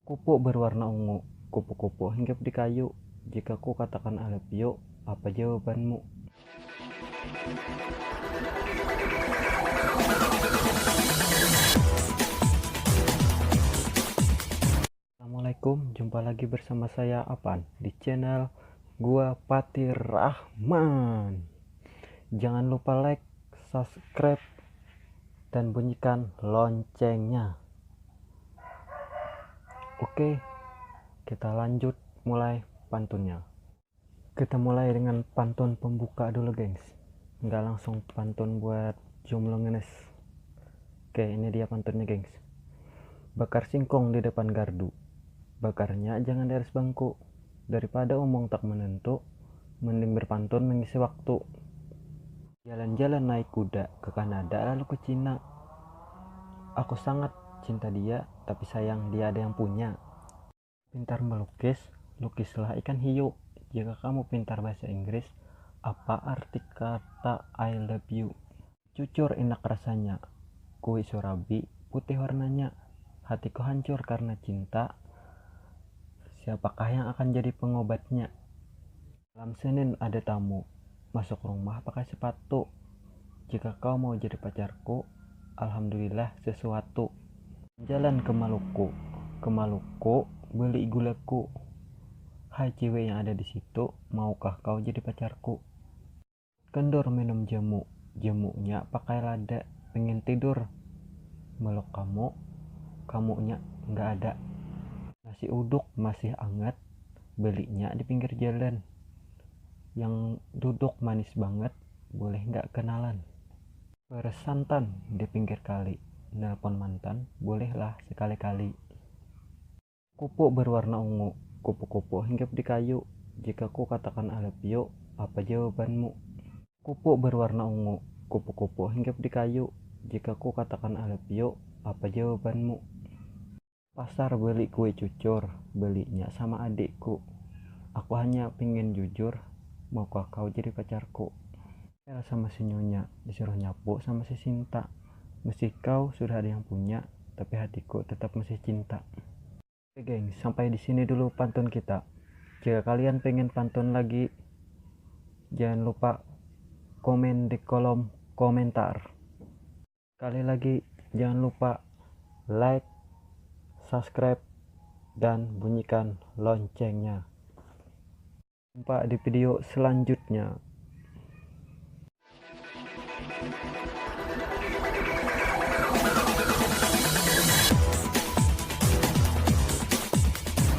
Kupu berwarna ungu, kupu-kupu hinggap di kayu. Jika ku katakan I love you, apa jawabanmu? Assalamualaikum, jumpa lagi bersama saya Apan di channel gua Pati Rahman. Jangan lupa like, subscribe, dan bunyikan loncengnya. Oke, kita lanjut mulai pantunnya. Kita mulai dengan pantun pembuka dulu, gengs. Nggak langsung pantun buat jomblo ngenes. Oke, ini dia pantunnya, gengs. Bakar singkong di depan gardu, bakarnya jangan di atas bangku. Daripada omong tak menentu, mending berpantun mengisi waktu. Jalan-jalan naik kuda ke Kanada lalu ke Cina. Aku sangat cinta dia, tapi sayang dia ada yang punya. Pintar melukis, lukislah ikan hiu. Jika kamu pintar bahasa Inggris, apa arti kata I love you? Cucur enak rasanya, kue surabi putih warnanya. Hatiku hancur karena cinta, siapakah yang akan jadi pengobatnya? Malam Senin ada tamu, masuk rumah pakai sepatu. Jika kau mau jadi pacarku, alhamdulillah sesuatu. Jalan ke Maluku beli gulaku. Hai cewek yang ada di situ, maukah kau jadi pacarku? Kendor minum jamu, jamunya pakai lada. Pengen tidur, meluk kamu, kamunya nggak ada. Nasi uduk masih hangat, belinya di pinggir jalan. Yang duduk manis banget, boleh nggak kenalan? Peres santan di pinggir kali, nelpon mantan, bolehlah sekali-kali. Kupu berwarna ungu, kupu-kupu hinggap di kayu. Jika ku katakan I love you, apa jawabanmu? Kupu berwarna ungu, kupu-kupu hinggap di kayu. Jika ku katakan I love you, apa jawabanmu? Pasar beli kue cucur, belinya sama adikku. Aku hanya pingin jujur, maukah kau jadi pacarku? El sama si Nyonya disuruh nyapu sama si Sinta. Meski kau sudah ada yang punya, tapi hatiku tetap masih cinta. Oke geng, sampai di sini dulu pantun kita. Jika kalian pengen pantun lagi, jangan lupa komen di kolom komentar. Sekali lagi, jangan lupa like, subscribe, dan bunyikan loncengnya. Jumpa di video selanjutnya.